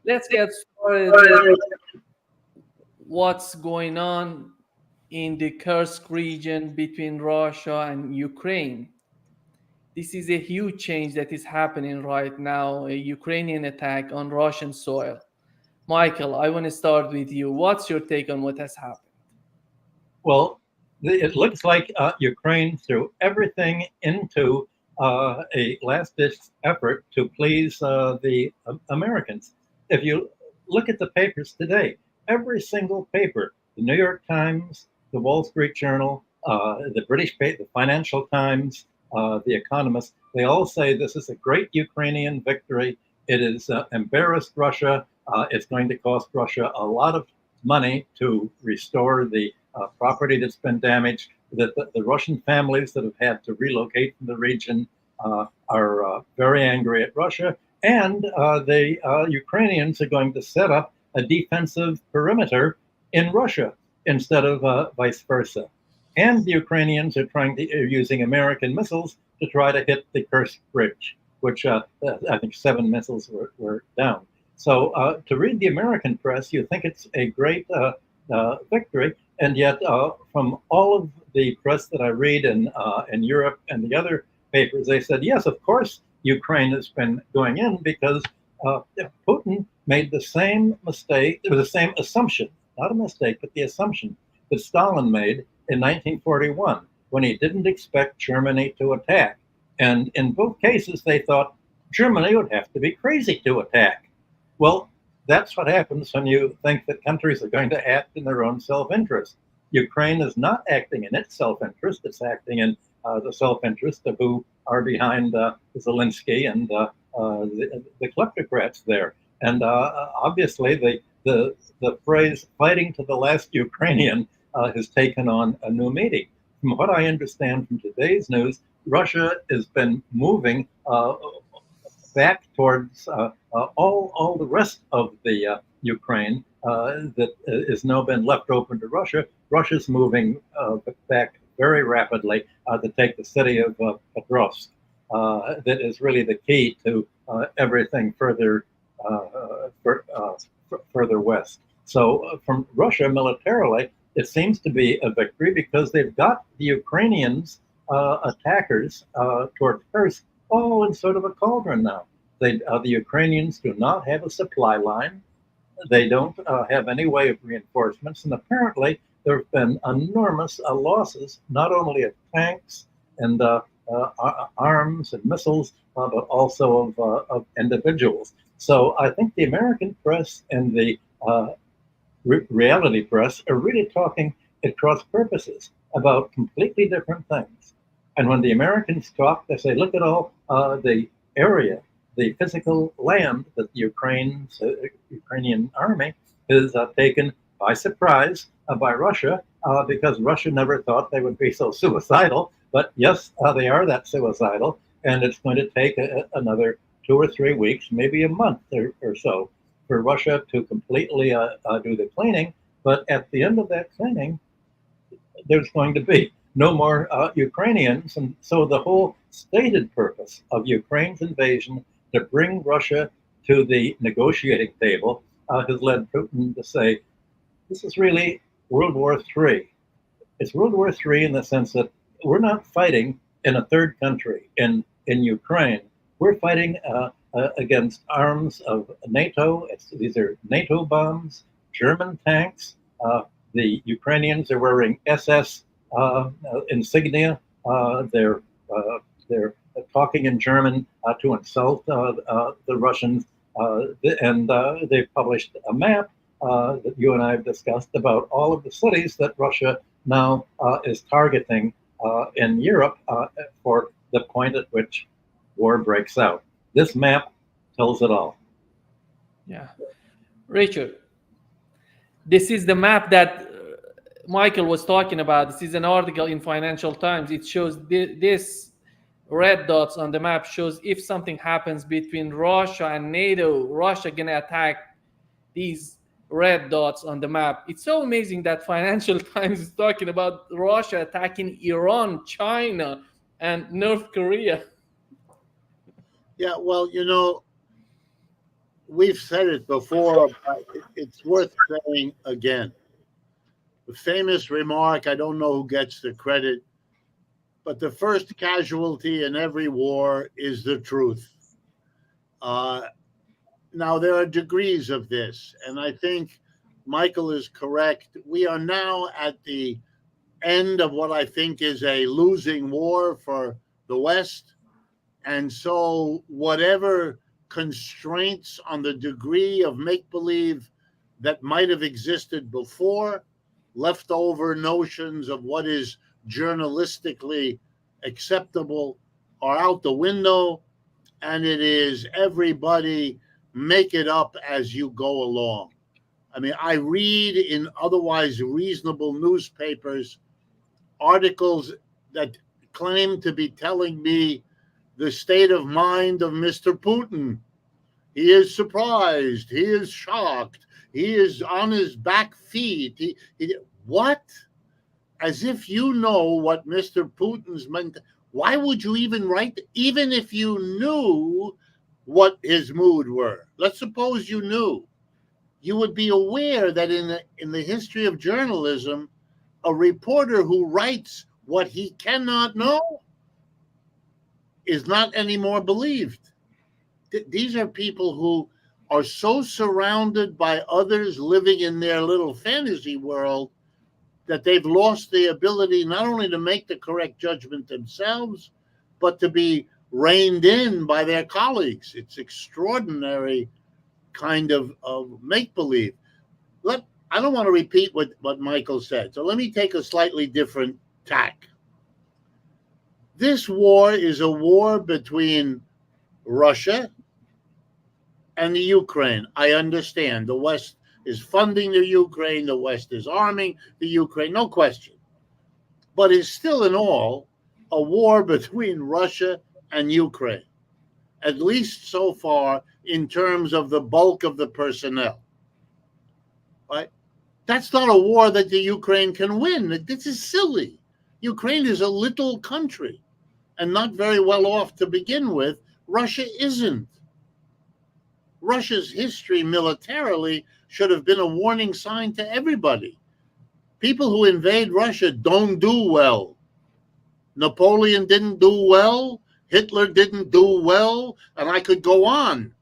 Let's get started with what's going on in the Kursk region between Russia and Ukraine. This is a huge change that is happening right now, a Ukrainian attack on Russian soil. Michael, I want to start with you. What's your take on what has happened? Well, it looks like Ukraine threw everything into a last-ditch effort to please the Americans. If you look at the papers today, every single paper, the New York Times, the Wall Street Journal, the British paper, the Financial Times, the Economist, they all say this is a great Ukrainian victory. It has embarrassed Russia. It's going to cost Russia a lot of money to restore the property that's been damaged, that the Russian families that have had to relocate from the region are very angry at Russia. And the Ukrainians are going to set up a defensive perimeter in Russia instead of vice versa. And the Ukrainians are using American missiles to try to hit the Kursk Bridge, which I think 7 missiles were down. So to read the American press, you think it's a great victory. And yet, from all of the press that I read in Europe and the other papers, they said, yes, of course, Ukraine has been going in because Putin made the same mistake, it was the same assumption, not a mistake, but the assumption that Stalin made in 1941 when he didn't expect Germany to attack. And in both cases, they thought Germany would have to be crazy to attack. Well, that's what happens when you think that countries are going to act in their own self-interest. Ukraine is not acting in its self-interest. It's acting in the self-interest of who are behind Zelensky and the kleptocrats there. And obviously, the phrase "fighting to the last Ukrainian" has taken on a new meaning. From what I understand from today's news, Russia has been moving back towards all the rest of the Ukraine that has now been left open to Russia. Russia's moving back very rapidly to take the city of Petrovsk. That is really the key to everything further further west. So from Russia militarily, it seems to be a victory because they've got the Ukrainians attackers toward Kursk all in sort of a cauldron now. The Ukrainians do not have a supply line. They don't have any way of reinforcements. And apparently, there have been enormous losses, not only of tanks and arms and missiles, but also of individuals. So I think the American press and the reality press are really talking at cross purposes about completely different things. And when the Americans talk, they say, look at all the area, the physical land that the Ukrainian army is taken by surprise by Russia, because Russia never thought they would be so suicidal. But yes, they are that suicidal. And it's going to take another 2 or 3 weeks, maybe a month or so, for Russia to completely do the cleaning. But at the end of that cleaning, there's going to be no more Ukrainians. And so the whole stated purpose of Ukraine's invasion to bring Russia to the negotiating table has led Putin to say, this is really World War III. It's World War III in the sense that we're not fighting in a third country in Ukraine. We're fighting against arms of NATO. These are NATO bombs, German tanks. The Ukrainians are wearing SS insignia. They're talking in German to insult the Russians. And they've published a map that you and I have discussed about all of the cities that Russia now is targeting in Europe for the point at which war breaks out. This map tells it all. Yeah. Richard, this is the map that Michael was talking about. This is an article in Financial Times. It shows this red dots on the map shows if something happens between Russia and NATO, Russia gonna attack these red dots on the map. It's so amazing that Financial Times is talking about Russia attacking Iran, China, and North Korea. Yeah, well, we've said it before, but it's worth saying again. The famous remark, I don't know who gets the credit, but the first casualty in every war is the truth. Uh, Now, there are degrees of this, and I think Michael is correct. We are now at the end of what I think is a losing war for the West. And so, whatever constraints on the degree of make believe that might have existed before, leftover notions of what is journalistically acceptable are out the window. And it is everybody make it up as you go along. I mean, I read in otherwise reasonable newspapers articles that claim to be telling me the state of mind of Mr. Putin. He is surprised. He is shocked. He is on his back feet. What? As if you know what Mr. Putin's meant. Why would you even write? Even if you knew what his mood were, let's suppose you knew, you would be aware that in the history of journalism, a reporter who writes what he cannot know is not anymore believed. These are people who are so surrounded by others living in their little fantasy world that they've lost the ability not only to make the correct judgment themselves, but to be reined in by their colleagues. It's extraordinary kind of make-believe. I don't want to repeat what Michael said, so let me take a slightly different tack. This war is a war between Russia and the Ukraine. I understand the West is funding the Ukraine, the West is arming the Ukraine, no question. But it's still in all a war between Russia and Ukraine, at least so far in terms of the bulk of the personnel. Right? That's not a war that the Ukraine can win. This is silly. Ukraine is a little country and not very well off to begin with. Russia isn't. Russia's history militarily should have been a warning sign to everybody. People who invade Russia don't do well. Napoleon didn't do well. Hitler didn't do well. And I could go on.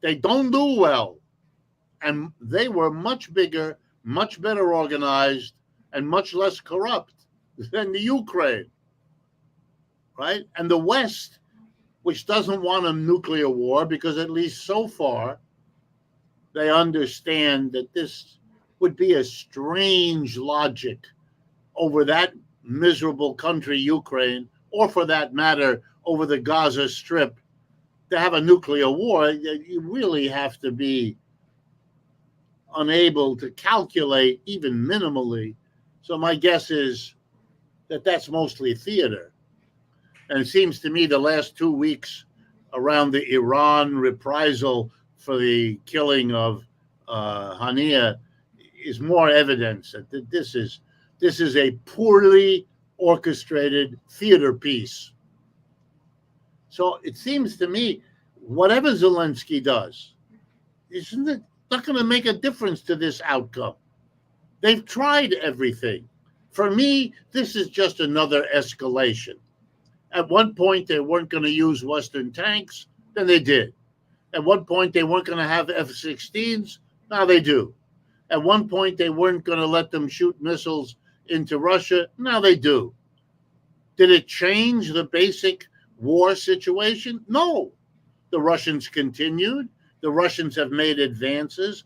They don't do well. And they were much bigger, much better organized, and much less corrupt than the Ukraine. Right? And the West, which doesn't want a nuclear war, because at least so far, they understand that this would be a strange logic over that miserable country, Ukraine, or for that matter, over the Gaza Strip. To have a nuclear war, you really have to be unable to calculate even minimally. So my guess is that that's mostly theater. And it seems to me the last 2 weeks around the Iran reprisal for the killing of Hania is more evidence that this is a poorly orchestrated theater piece. So it seems to me, whatever Zelensky does, isn't it not going to make a difference to this outcome? They've tried everything. For me, this is just another escalation. At one point, they weren't going to use Western tanks, then they did. At one point, they weren't going to have F-16s, now they do. At one point, they weren't going to let them shoot missiles into Russia, now they do. Did it change the basic war situation? No. The Russians continued. The Russians have made advances.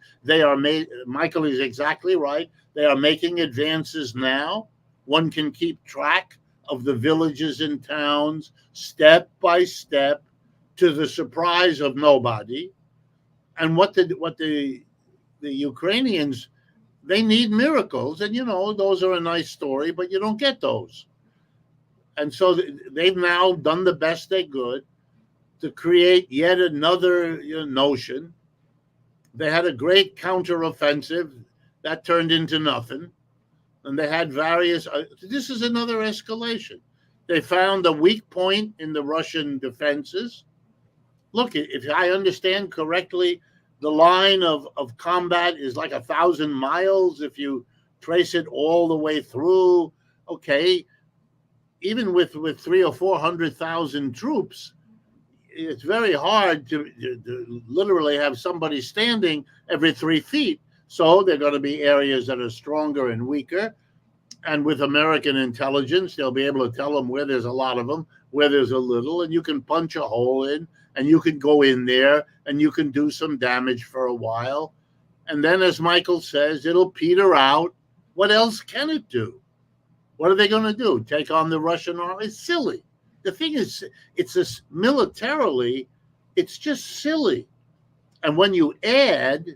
Michael is exactly right. They are making advances now. One can keep track of the villages and towns step by step to the surprise of nobody. And what the Ukrainians, they need miracles. And, those are a nice story, but you don't get those. And so they've now done the best they could to create yet another notion. They had a great counteroffensive that turned into nothing. And they had various, this is another escalation. They found a weak point in the Russian defenses. Look, if I understand correctly, the line of combat is like 1,000 miles if you trace it all the way through. Okay, even with 300,000 or 400,000 troops, it's very hard to literally have somebody standing every 3 feet. So there are going to be areas that are stronger and weaker. And with American intelligence, they'll be able to tell them where there's a lot of them, where there's a little, and you can punch a hole in, and you can go in there, and you can do some damage for a while. And then, as Michael says, it'll peter out. What else can it do? What are they going to do? Take on the Russian army? It's silly. The thing is, it's this militarily, it's just silly. And when you add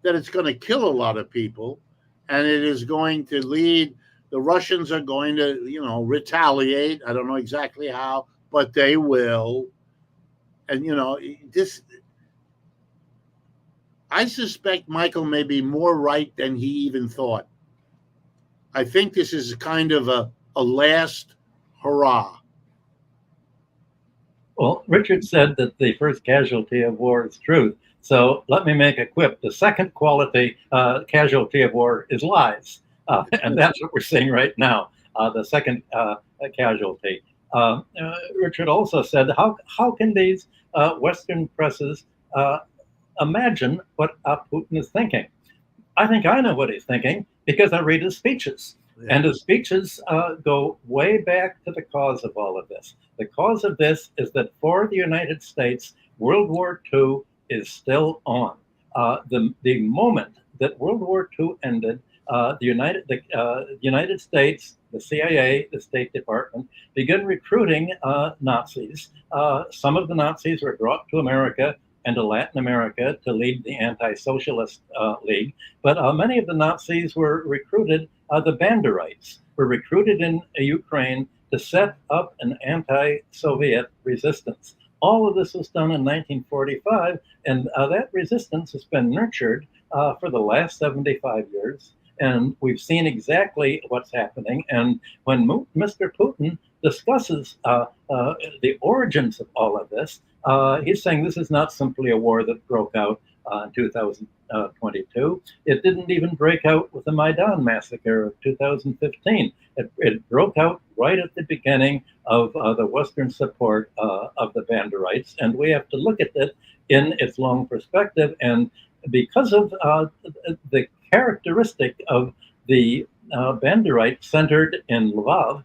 that it's going to kill a lot of people, and it is going to lead, the Russians are going to, retaliate. I don't know exactly how, but they will. And, I suspect Michael may be more right than he even thought. I think this is kind of a last hurrah. Well, Richard said that the first casualty of war is truth. So let me make a quip. The second casualty of war is lies. And that's what we're seeing right now, the second casualty. Richard also said, how can these Western presses imagine what Putin is thinking? I think I know what he's thinking because I read his speeches. Yeah. And his speeches go way back to the cause of all of this. The cause of this is that for the United States, World War II is still on. The moment that World War II ended, the United States, the CIA, the State Department, began recruiting Nazis. Some of the Nazis were brought to America and to Latin America to lead the anti-socialist league. But many of the Nazis were recruited, the Banderites were recruited in Ukraine to set up an anti-Soviet resistance. All of this was done in 1945, and that resistance has been nurtured for the last 75 years. And we've seen exactly what's happening. And when Mr. Putin discusses the origins of all of this, he's saying this is not simply a war that broke out in 2022. It didn't even break out with the Maidan massacre of 2015. It broke out right at the beginning of the Western support of the Banderites. And we have to look at it in its long perspective. And because of the characteristic of the Banderites centered in Lvov,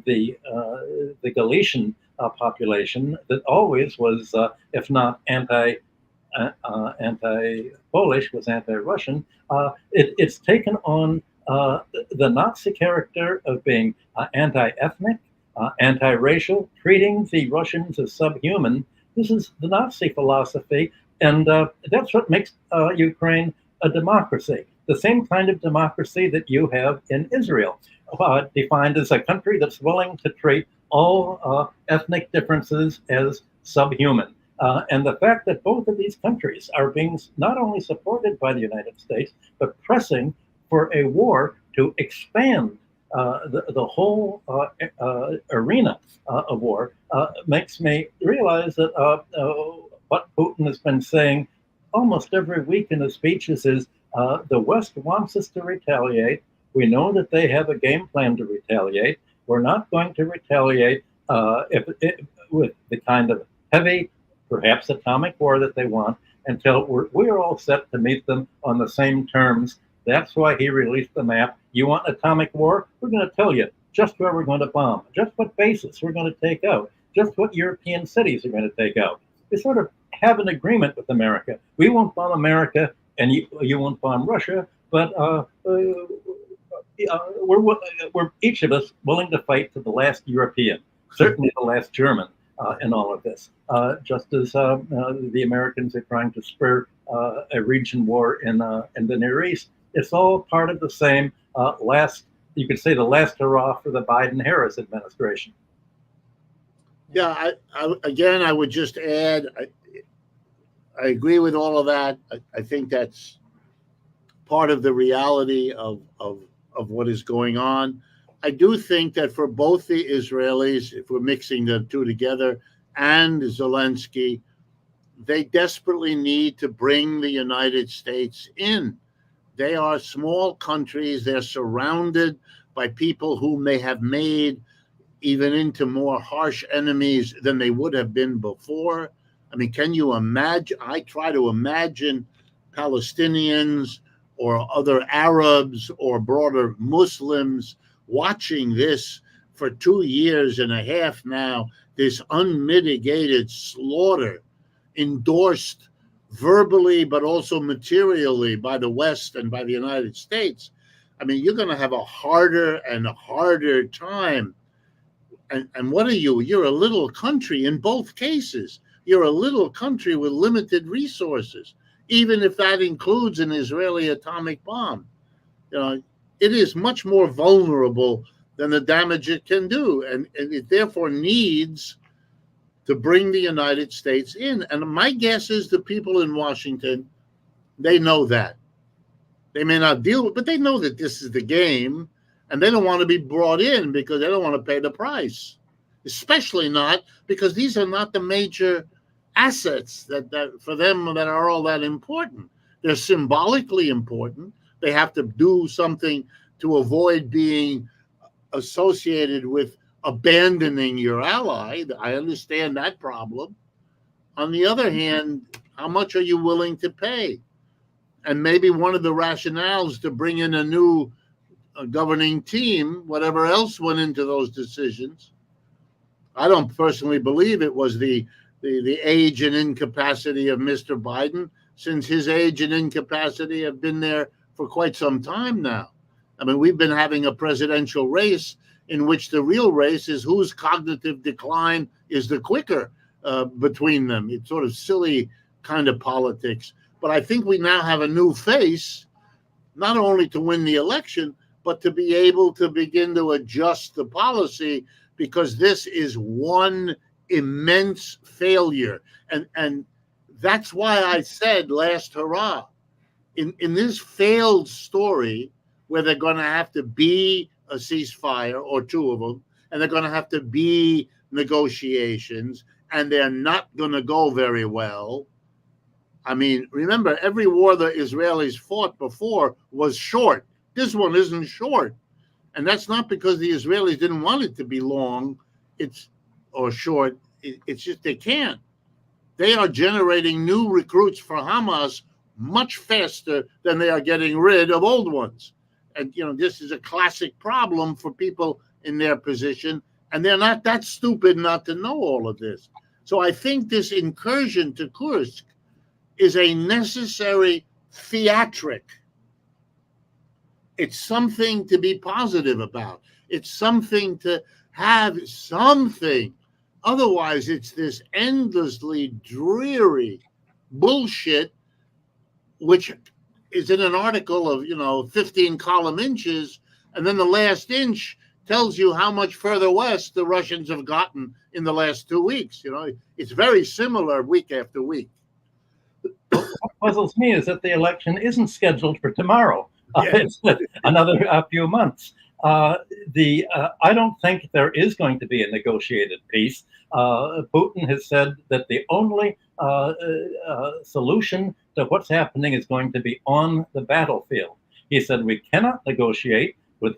the Galician population that always was, if not anti-Polish, was anti-Russian. It's taken on the Nazi character of being anti-ethnic, anti-racial, treating the Russians as subhuman. This is the Nazi philosophy, and that's what makes Ukraine a democracy. The same kind of democracy that you have in Israel, defined as a country that's willing to treat all ethnic differences as subhuman. And the fact that both of these countries are being not only supported by the United States, but pressing for a war to expand the whole arena of war makes me realize that what Putin has been saying almost every week in his speeches is the West wants us to retaliate. We know that they have a game plan to retaliate. We're not going to retaliate with the kind of heavy, perhaps atomic war that they want until we're all set to meet them on the same terms. That's why he released the map. You want atomic war? We're going to tell you just where we're going to bomb, just what bases we're going to take out, just what European cities are going to take out. We sort of have an agreement with America. We won't bomb America, and you won't bomb Russia, but we're each of us willing to fight to the last European, certainly the last German in all of this, just as the Americans are trying to spur a region war in the Near East. It's all part of the same you could say the last hurrah for the Biden-Harris administration. Yeah, I would just add, I agree with all of that. I think that's part of the reality of what is going on. I do think that for both the Israelis, if we're mixing the two together, and Zelensky, they desperately need to bring the United States in. They are small countries. They're surrounded by people whom they have made even into more harsh enemies than they would have been before. I mean, can you imagine? I try to imagine Palestinians or other Arabs or broader Muslims watching this for 2 years and a half now, this unmitigated slaughter endorsed verbally but also materially by the West and by the United States. I mean, you're going to have a harder and a harder time. And what are you? You're a little country in both cases. You're a little country with limited resources, even if that includes an Israeli atomic bomb. You know, it is much more vulnerable than the damage it can do. And it therefore needs to bring the United States in. And my guess is the people in Washington, they know that. They may not deal with, but they know that this is the game, and they don't want to be brought in because they don't want to pay the price, especially not because these are not the major assets that for them that are all that important. They're symbolically important. They have to do something to avoid being associated with abandoning your ally. I understand that problem. On the other hand, how much are you willing to pay? And maybe one of the rationales to bring in a new governing team, whatever else went into those decisions, I don't personally believe it was the age and incapacity of Mr. Biden, since his age and incapacity have been there for quite some time now. I mean, we've been having a presidential race in which the real race is whose cognitive decline is the quicker between them. It's sort of silly kind of politics. But I think we now have a new face, not only to win the election, but to be able to begin to adjust the policy, because this is one immense failure. And that's why I said last hurrah. In this failed story, where they're going to have to be a ceasefire or two of them, and they're going to have to be negotiations, and they're not going to go very well. I mean, remember, every war the Israelis fought before was short. This one isn't short. And that's not because the Israelis didn't want it to be long, or short. It's just they can't. They are generating new recruits for Hamas much faster than they are getting rid of old ones. And, you know, this is a classic problem for people in their position, and they're not that stupid not to know all of this. So I think this incursion to Kursk is a necessary theatric. It's something to be positive about. It's something to have something. Otherwise, it's this endlessly dreary bullshit, which is in an article of, 15 column inches, and then the last inch tells you how much further west the Russians have gotten in the last 2 weeks. It's very similar week after week. What puzzles me is that the election isn't scheduled for tomorrow. Yeah. It's another few months. I don't think there is going to be a negotiated peace. Putin has said that the only solution to what's happening is going to be on the battlefield. He said we cannot negotiate with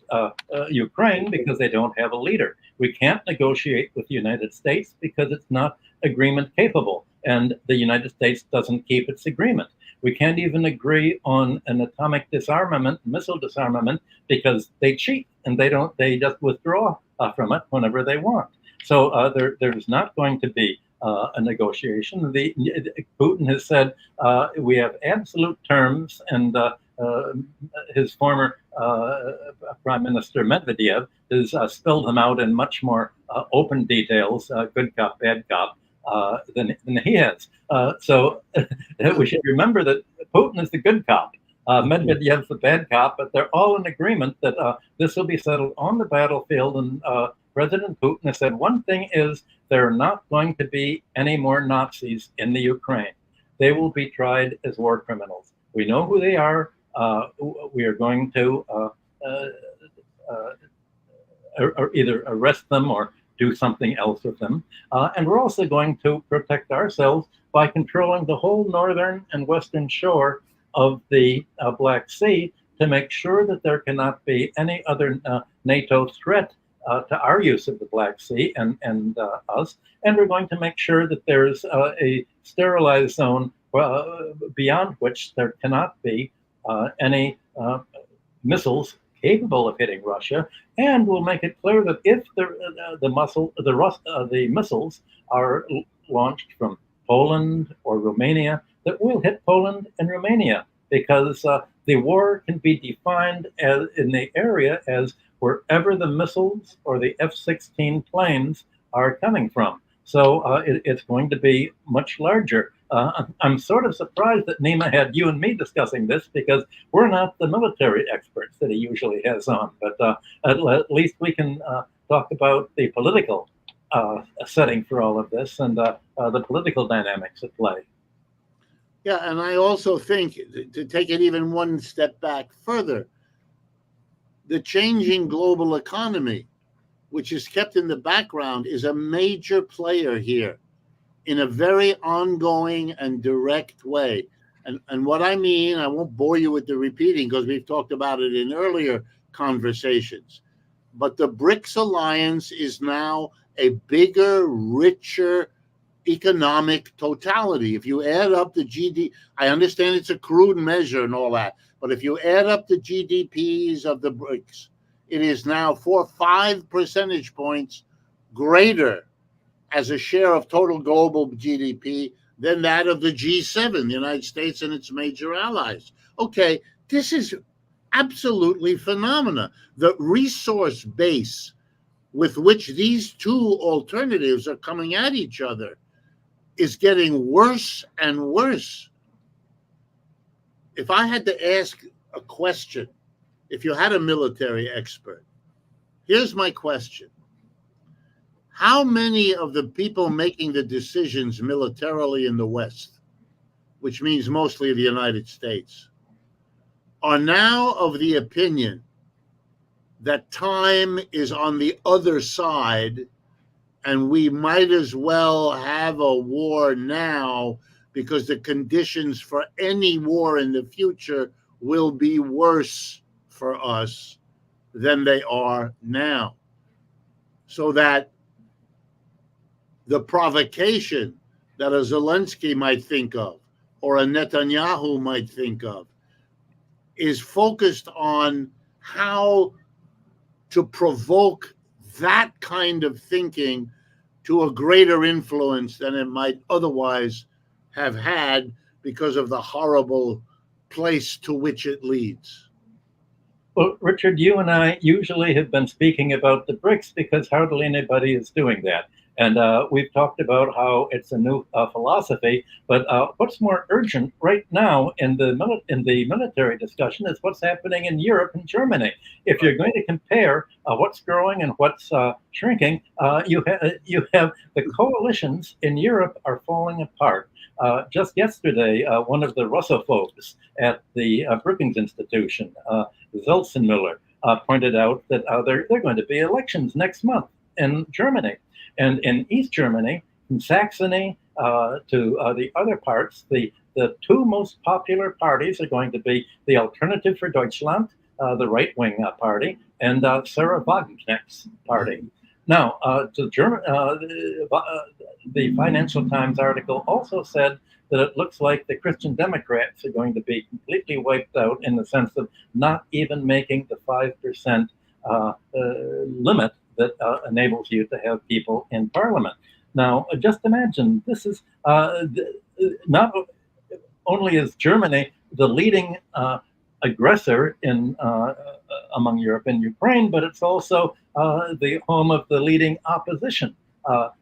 Ukraine because they don't have a leader. We can't negotiate with the United States because it's not agreement capable, and the United States doesn't keep its agreement. We can't even agree on an atomic disarmament, missile disarmament, because they cheat and they just withdraw from it whenever they want. So there's not going to be a negotiation. Putin has said we have absolute terms, and his former Prime Minister Medvedev has spelled them out in much more open details, good cop, bad cop, than he has. So we should remember that Putin is the good cop. Medvedev's the bad cop, but they're all in agreement that this will be settled on the battlefield. And President Putin has said one thing is there are not going to be any more Nazis in the Ukraine. They will be tried as war criminals. We know who they are. We are going to either arrest them or do something else with them. And we're also going to protect ourselves by controlling the whole northern and western shore of the Black Sea to make sure that there cannot be any other NATO threat to our use of the Black Sea and us. And we're going to make sure that there's a sterilized zone beyond which there cannot be any missiles capable of hitting Russia, and we'll make it clear that if the missiles are launched from Poland or Romania, that we'll hit Poland and Romania, because the war can be defined as, in the area, as wherever the missiles or the F-16 planes are coming from. So it's going to be much larger. I'm sort of surprised that Nima had you and me discussing this, because we're not the military experts that he usually has on. But at least we can talk about the political setting for all of this and the political dynamics at play. Yeah, and I also think, to take it even one step back further, the changing global economy, which is kept in the background, is a major player here in a very ongoing and direct way. And what I mean, I won't bore you with the repeating because we've talked about it in earlier conversations, but the BRICS alliance is now a bigger, richer economic totality. If you add up the GDP, I understand it's a crude measure and all that, but if you add up the GDPs of the BRICS, it is now 4 or 5 percentage points greater as a share of total global GDP than that of the G7, the United States and its major allies. Okay, this is absolutely phenomenal. The resource base with which these two alternatives are coming at each other is getting worse and worse. If I had to ask a question, if you had a military expert, here's my question. How many of the people making the decisions militarily in the West, which means mostly the United States, are now of the opinion that time is on the other side and we might as well have a war now because the conditions for any war in the future will be worse for us than they are now? So that the provocation that a Zelensky might think of or a Netanyahu might think of is focused on how to provoke that kind of thinking to a greater influence than it might otherwise have had because of the horrible place to which it leads. Well, Richard, you and I usually have been speaking about the BRICS because hardly anybody is doing that. And we've talked about how it's a new philosophy, but what's more urgent right now in the military discussion is what's happening in Europe and Germany. If you're going to compare what's growing and what's shrinking, you have the coalitions in Europe are falling apart. Just yesterday, one of the Russophobes at the Brookings Institution, Zelsenmüller, pointed out that they're going to be elections next month in Germany. And in East Germany, from Saxony to the other parts, the two most popular parties are going to be the Alternative for Deutschland, the right-wing party, and Sarah Wagenknecht's party. Now, the Financial Times article also said that it looks like the Christian Democrats are going to be completely wiped out in the sense of not even making the 5% limit that enables you to have people in parliament. Now, just imagine, this is not only is Germany the leading aggressor in among Europe and Ukraine, but it's also the home of the leading opposition,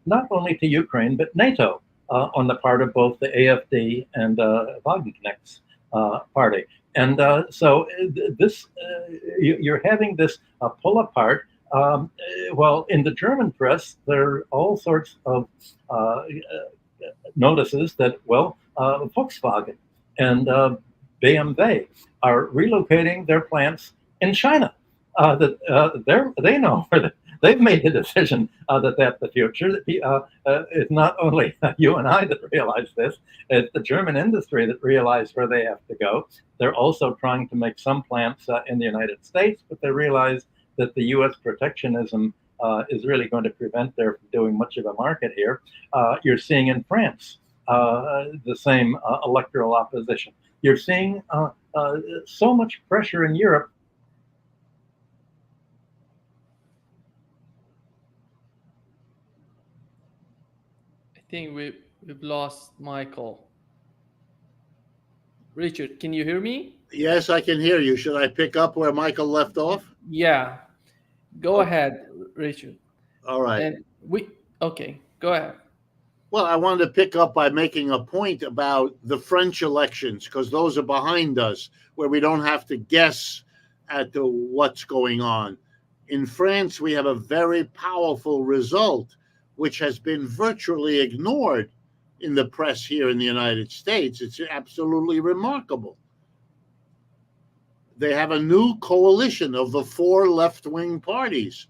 not only to Ukraine, but NATO, on the part of both the AfD and Wagenknecht's party. And so this you're having this pull apart. Well, in the German press, there are all sorts of notices that, well, Volkswagen and BMW are relocating their plants in China. They know where they've made the decision that that's the future. It's not only you and I that realize this, it's the German industry that realized where they have to go. They're also trying to make some plants in the United States, but they realize that the U.S. protectionism is really going to prevent their from doing much of a market here. You're seeing in France the same electoral opposition. You're seeing so much pressure in Europe. I think we've lost Michael. Richard, can you hear me? Yes, I can hear you. Should I pick up where Michael left off? Yeah. Go Okay. ahead, Richard. All right. And okay, go ahead. Well, I wanted to pick up by making a point about the French elections, because those are behind us, where we don't have to guess at what's going on. In France, we have a very powerful result, which has been virtually ignored in the press here in the United States. It's absolutely remarkable. They have a new coalition of the four left-wing parties,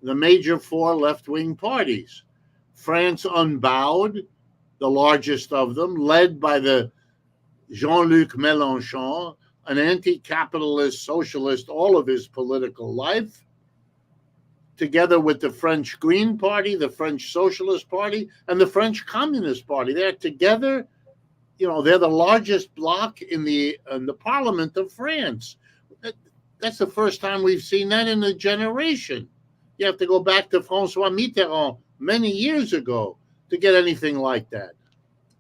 the major four left-wing parties. France Unbowed, the largest of them, led by the Jean-Luc Mélenchon, an anti-capitalist socialist all of his political life, together with the French Green Party, the French Socialist Party, and the French Communist Party. They're together, they're the largest bloc in the Parliament of France. That's the first time we've seen that in a generation. You have to go back to François Mitterrand many years ago to get anything like that.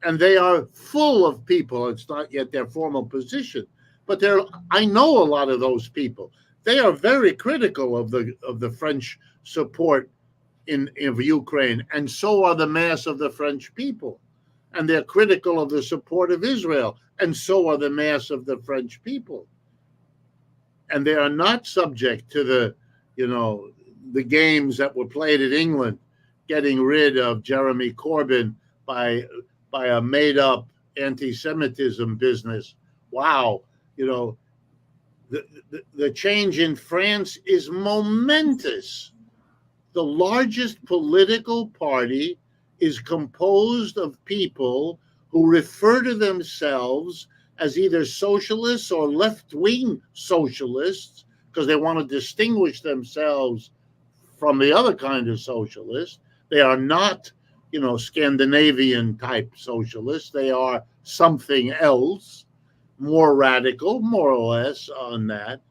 And they are full of people. It's not yet their formal position, but I know a lot of those people. They are very critical of the French support in Ukraine, and so are the mass of the French people. And they're critical of the support of Israel, and so are the mass of the French people. And they are not subject to the games that were played in England, getting rid of Jeremy Corbyn by a made-up anti-Semitism business. Wow, the change in France is momentous. The largest political party is composed of people who refer to themselves as either socialists or left-wing socialists, because they want to distinguish themselves from the other kind of socialists. They are not, Scandinavian type socialists. They are something else, more radical, more or less on that.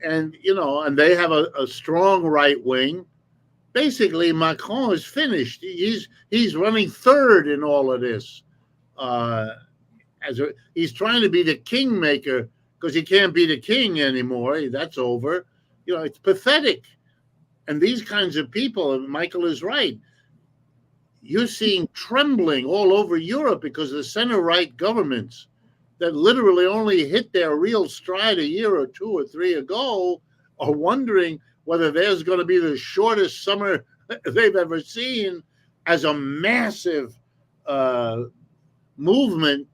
And, and they have a strong right wing. Basically, Macron is finished. He's running third in all of this. He's trying to be the kingmaker, because he can't be the king anymore. That's over. It's pathetic. And these kinds of people, Michael is right, you're seeing trembling all over Europe because the center-right governments that literally only hit their real stride a year or two or three ago are wondering whether there's going to be the shortest summer they've ever seen, as a massive movement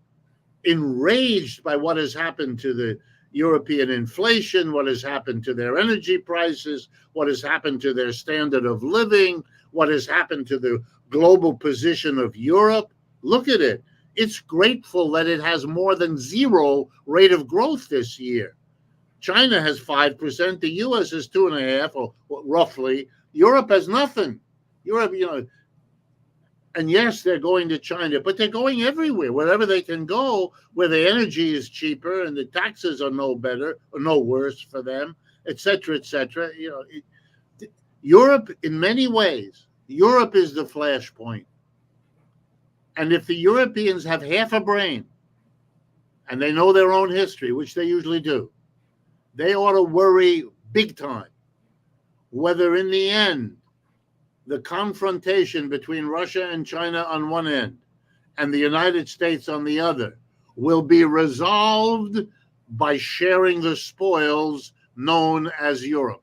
enraged by what has happened to the European inflation, what has happened to their energy prices, what has happened to their standard of living, what has happened to the global position of Europe. Look at it. It's grateful that it has more than zero rate of growth this year. China has 5%, the US is 2.5%, or roughly. Europe has nothing. Europe, and yes, they're going to China, but they're going everywhere, wherever they can go, where the energy is cheaper and the taxes are no better or no worse for them, et cetera, et cetera. Europe, in many ways, Europe is the flashpoint. And if the Europeans have half a brain, and they know their own history, which they usually do, they ought to worry big time whether in the end the confrontation between Russia and China on one end and the United States on the other will be resolved by sharing the spoils known as Europe.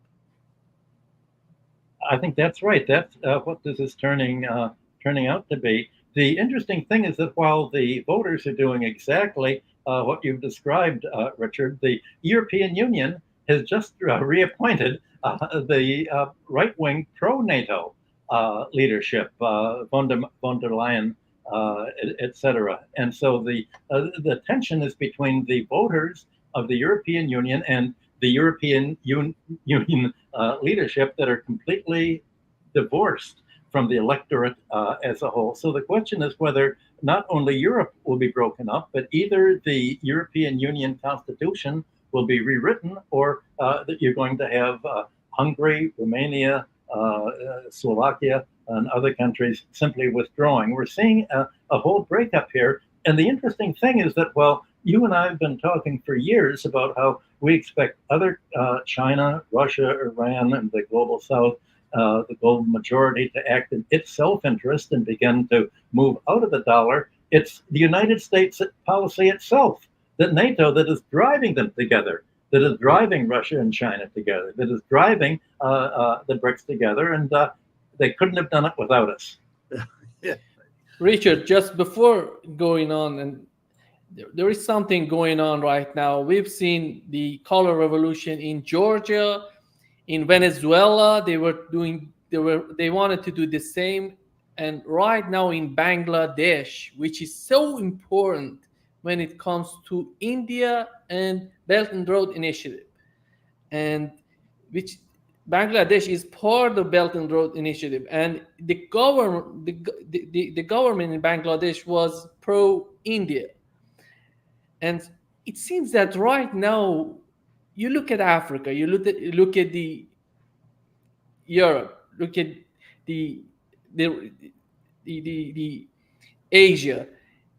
I think that's right. That's what this is turning out to be. The interesting thing is that while the voters are doing exactly what you've described, Richard, the European Union has just reappointed the right-wing pro-NATO leadership, von der Leyen, etc. And so the tension is between the voters of the European Union and the European Union leadership that are completely divorced from the electorate as a whole. So the question is whether not only Europe will be broken up, but either the European Union Constitution will be rewritten, or that you're going to have Hungary, Romania, Slovakia, and other countries simply withdrawing. We're seeing a whole breakup here. And the interesting thing is that, well, you and I have been talking for years about how we expect other China, Russia, Iran, and the global South, the global majority, to act in its self-interest and begin to move out of the dollar. It's the United States policy itself, that NATO, that is driving them together, that is driving Russia and China together, that is driving the BRICS together, and they couldn't have done it without us. Yeah. Richard, just before going on, and there is something going on right now. We've seen the color revolution in Georgia, in Venezuela. They wanted to do the same, and right now in Bangladesh, which is so important when it comes to India and Belt and Road Initiative, and which Bangladesh is part of Belt and Road Initiative, and the government in Bangladesh was pro-India. And it seems that right now, you look at Africa, you look at the Europe, look at the Asia.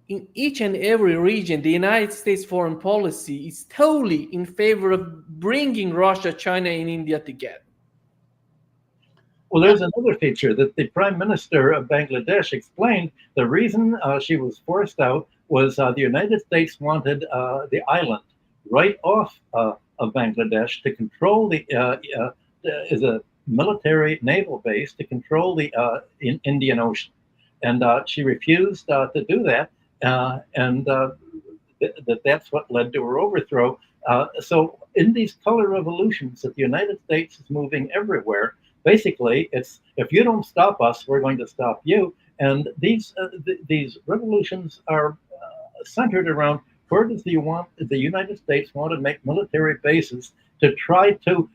In each and every region, the United States foreign policy is totally in favor of bringing Russia, China, and India together. Well, there's another feature that the Prime Minister of Bangladesh explained. The reason she was forced out was the United States wanted the island right off of Bangladesh to control as a military naval base to control the Indian Ocean. And she refused to do that. And that's what led to her overthrow. So in these color revolutions that the United States is moving everywhere, basically it's, if you don't stop us, we're going to stop you. And these revolutions are centered around, where does the United States want to make military bases to try to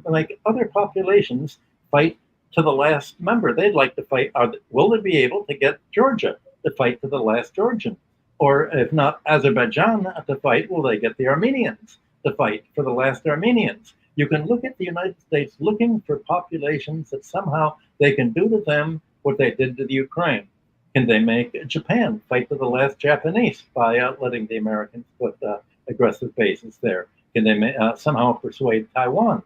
make other populations fight to the last member? They'd like to fight. Will they be able to get Georgia to fight to the last Georgian? Or if not Azerbaijan to fight, will they get the Armenians to fight for the last Armenians? You can look at the United States looking for populations that somehow they can do to them what they did to the Ukraine. Can they make Japan fight to the last Japanese by letting the Americans put aggressive bases there? Can they somehow persuade Taiwan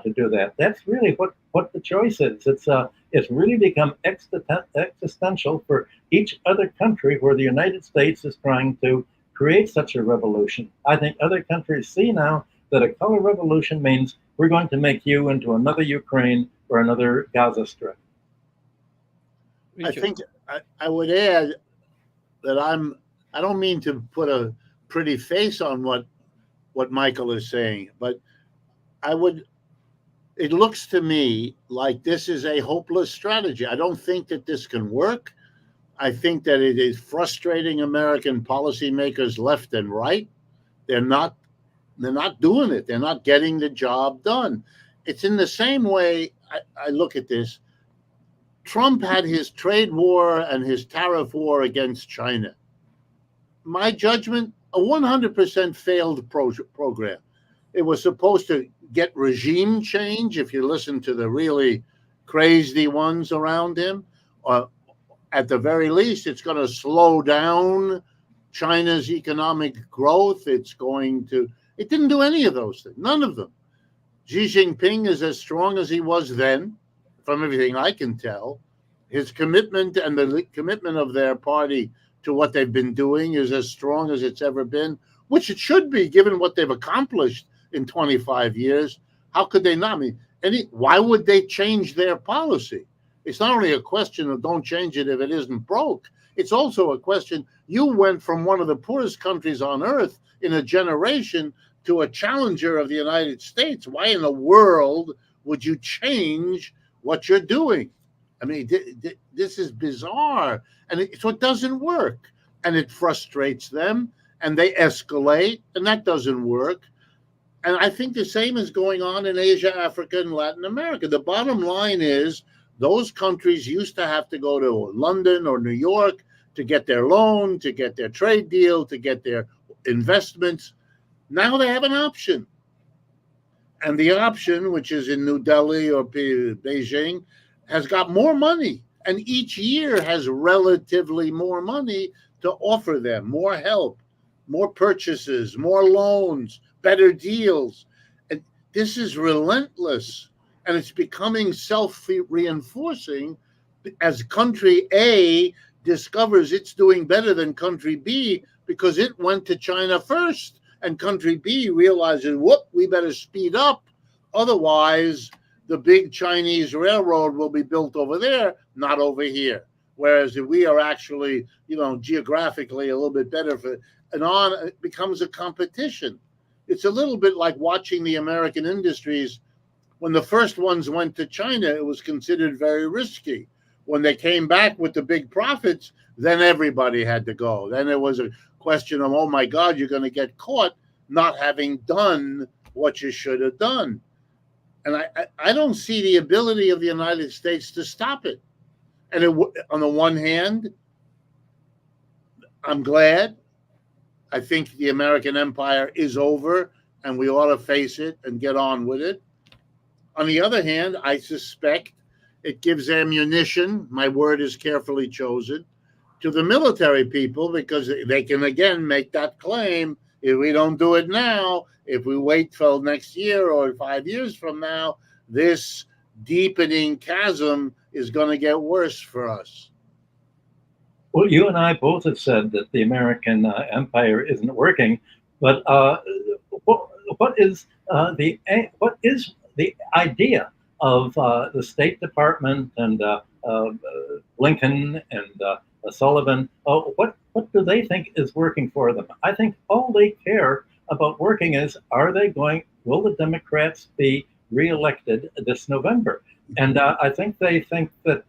to do that? That's really what the choice is. It's really become existential for each other country where the United States is trying to create such a revolution. I think other countries see now that a color revolution means we're going to make you into another Ukraine or another Gaza Strip. I think I would add that I don't mean to put a pretty face on what Michael is saying, but it looks to me like this is a hopeless strategy. I don't think that this can work. I think that it is frustrating American policymakers left and right. They're not doing it. They're not getting the job done. It's in the same way I look at this. Trump had his trade war and his tariff war against China. My judgment, a 100% failed program. It was supposed to get regime change, if you listen to the really crazy ones around him. At the very least, it's going to slow down China's economic growth. It didn't do any of those things, none of them. Xi Jinping is as strong as he was then, from everything I can tell. His commitment and the commitment of their party to what they've been doing is as strong as it's ever been, which it should be given what they've accomplished in 25 years. How could they not? I mean, why would they change their policy? It's not only a question of don't change it if it isn't broke. It's also a question, you went from one of the poorest countries on earth in a generation to a challenger of the United States. Why in the world would you change what you're doing? I mean, this is bizarre, and so it doesn't work, and it frustrates them, and they escalate, and that doesn't work. And I think the same is going on in Asia, Africa, and Latin America. The bottom line is those countries used to have to go to London or New York to get their loan, to get their trade deal, to get their investments. Now they have an option. And the option, which is in New Delhi or Beijing, has got more money. And each year has relatively more money to offer them, more help, more purchases, more loans, better deals. And this is relentless. And it's becoming self-reinforcing as country A discovers it's doing better than country B because it went to China first. And country B realizes, whoop, we better speed up. Otherwise, the big Chinese railroad will be built over there, not over here. Whereas if we are actually, geographically a little bit better it becomes a competition. It's a little bit like watching the American industries. When the first ones went to China, it was considered very risky. When they came back with the big profits, then everybody had to go. Then there was a question of, oh my God, you're going to get caught not having done what you should have done. And I don't see the ability of the United States to stop it. And on the one hand, I'm glad. I think the American empire is over and we ought to face it and get on with it. On the other hand, I suspect it gives ammunition, my word is carefully chosen, to the military people because they can again make that claim. If we don't do it now, if we wait till next year or 5 years from now, this deepening chasm is going to get worse for us. Well, you and I both have said that the American empire isn't working, but what is the idea of the State Department and Blinken and Sullivan? What do they think is working for them? I think all they care about working is, will the Democrats be reelected this November? And I think they think that,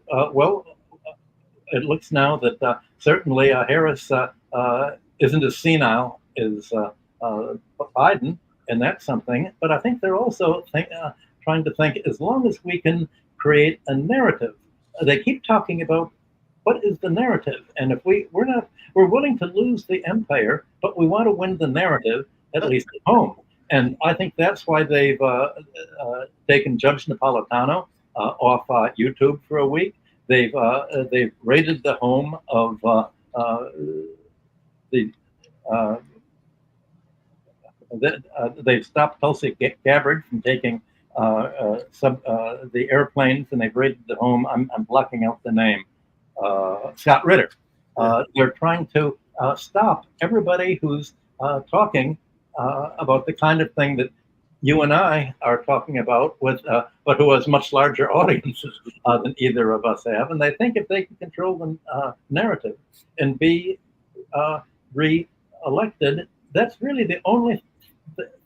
it looks now that certainly Harris isn't as senile as Biden, and that's something. But I think they're also trying to think, as long as we can create a narrative. They keep talking about what is the narrative, and if we're willing to lose the empire, but we want to win the narrative, at least at home. And I think that's why they've taken Judge Napolitano off YouTube for a week. They've raided the home of they've stopped Tulsi Gabbard from taking the airplanes, and they've raided the home. I'm blocking out the name. Scott Ritter. They're trying to stop everybody who's talking about the kind of thing that you and I are talking about, but who has much larger audiences than either of us have. And they think if they can control the narrative and be re-elected, that's really the only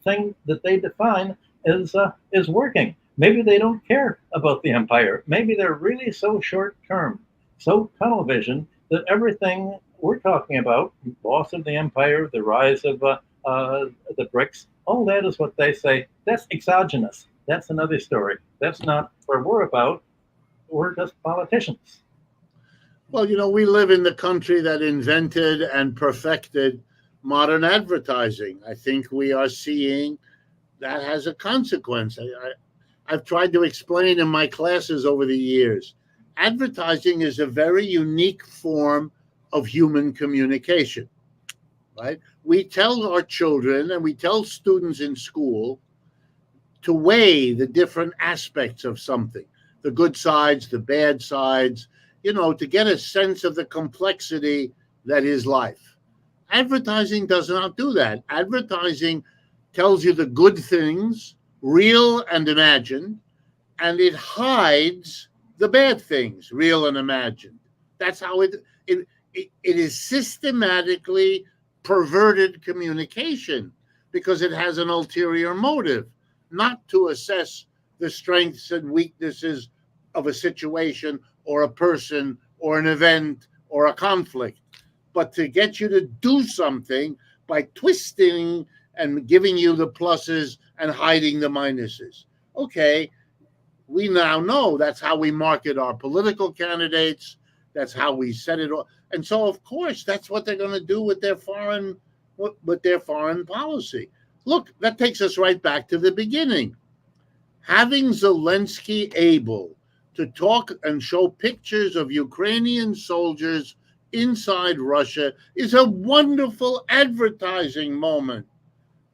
thing that they define as working. Maybe they don't care about the empire. Maybe they're really so short-term, so tunnel vision, that everything we're talking about, loss of the empire, the rise of the BRICS, all that is what they say. That's exogenous. That's another story. That's not what we're about. We're just politicians. Well, we live in the country that invented and perfected modern advertising. I think we are seeing that has a consequence. I've tried to explain in my classes over the years. Advertising is a very unique form of human communication, right? We tell our children and we tell students in school to weigh the different aspects of something, the good sides, the bad sides, to get a sense of the complexity that is life. Advertising does not do that. Advertising tells you the good things, real and imagined, and it hides the bad things, real and imagined. That's how it is systematically perverted communication. because it has an ulterior motive, not to assess the strengths and weaknesses of a situation or a person or an event or a conflict, but to get you to do something by twisting and giving you the pluses and hiding the minuses. Okay, we now know that's how we market our political candidates. That's how we set it all. And so, of course, that's what they're going to do with their foreign policy. Look, that takes us right back to the beginning. Having Zelensky able to talk and show pictures of Ukrainian soldiers inside Russia is a wonderful advertising moment.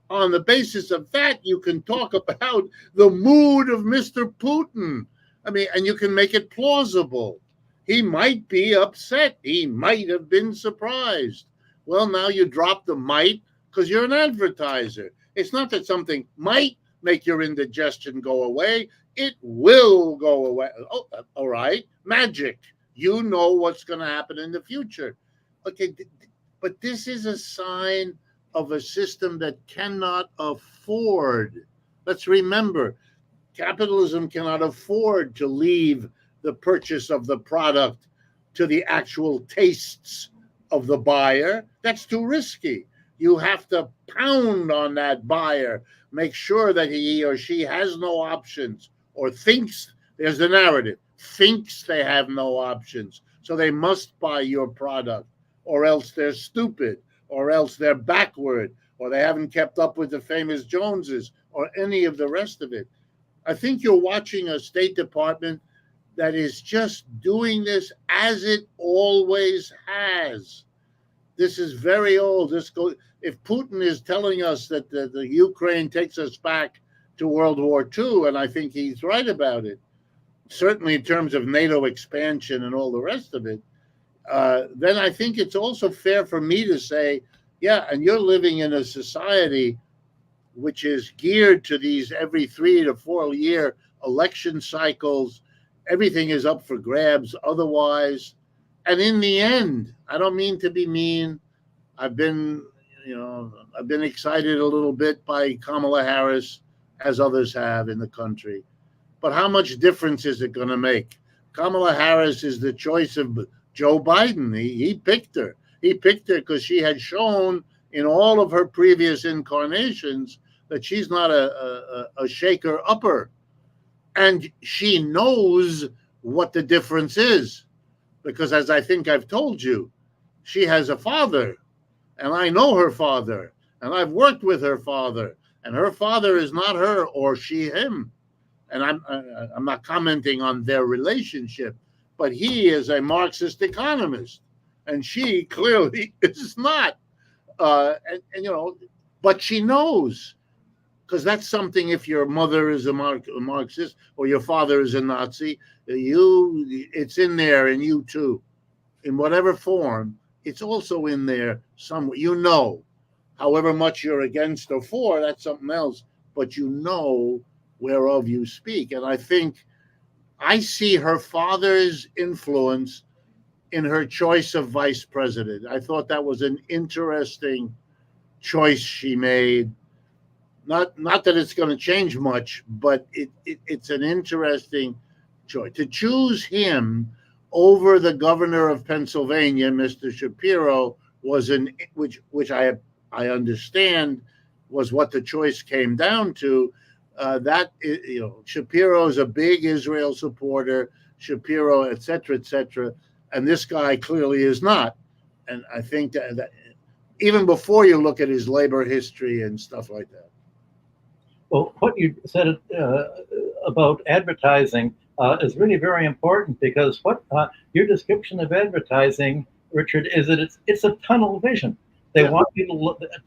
On the basis of that, you can talk about the mood of Mr. Putin. I mean, and you can make it plausible. He might be upset. He might have been surprised. Well, now you drop the might because you're an advertiser. It's not that something might make your indigestion go away. It will go away. Oh, all right. Magic. You know what's going to happen in the future. Okay, but this is a sign of a system that cannot afford. Let's remember, capitalism cannot afford to leave the purchase of the product to the actual tastes of the buyer. That's too risky. You have to pound on that buyer, make sure that he or she has no options or thinks, there's the narrative, thinks they have no options. So they must buy your product, or else they're stupid, or else they're backward, or they haven't kept up with the famous Joneses, or any of the rest of it. I think you're watching a State Department that is just doing this as it always has. This is very old. If Putin is telling us that the Ukraine takes us back to World War II, and I think he's right about it, certainly in terms of NATO expansion and all the rest of it, then I think it's also fair for me to say, yeah, and you're living in a society which is geared to these every 3 to 4 year election cycles. Everything is up for grabs otherwise. And in the end, I don't mean to be mean. I've been excited a little bit by Kamala Harris, as others have in the country. But how much difference is it going to make? Kamala Harris is the choice of Joe Biden. He picked her. He picked her because she had shown in all of her previous incarnations that she's not a shaker upper. And she knows what the difference is. Because as I think I've told you, she has a father. And I know her father. And I've worked with her father. And her father is not her or she him. And I'm not commenting on their relationship, but he is a Marxist economist, and she clearly is not. But she knows, because that's something. If your mother is a Marxist or your father is a Nazi, it's in there, and you too, in whatever form, it's also in there somewhere. However much you're against or for, that's something else. But whereof you speak. And I think I see her father's influence in her choice of vice president. I thought that was an interesting choice she made. Not that it's going to change much, but it's an interesting choice. To choose him over the governor of Pennsylvania, Mr. Shapiro, was which I understand was what the choice came down to. Shapiro is a big Israel supporter, Shapiro, et cetera, and this guy clearly is not. And I think that even before you look at his labor history and stuff like that. Well, what you said about advertising is really very important, because what your description of advertising, Richard, is that it's a tunnel vision. They want you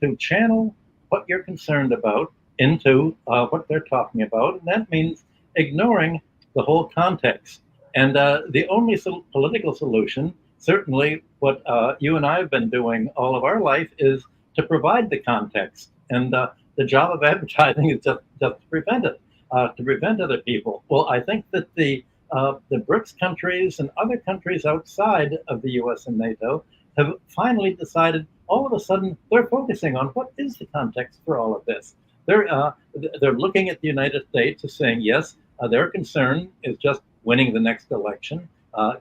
to channel what you're concerned about into what they're talking about, and that means ignoring the whole context. And the only political solution, certainly what you and I have been doing all of our life, is to provide the context. And the job of advertising is just to prevent it, to prevent other people. Well, I think that the BRICS countries and other countries outside of the U.S. and NATO have finally decided. All of a sudden, they're focusing on what is the context for all of this. They're looking at the United States as saying, yes, their concern is just winning the next election,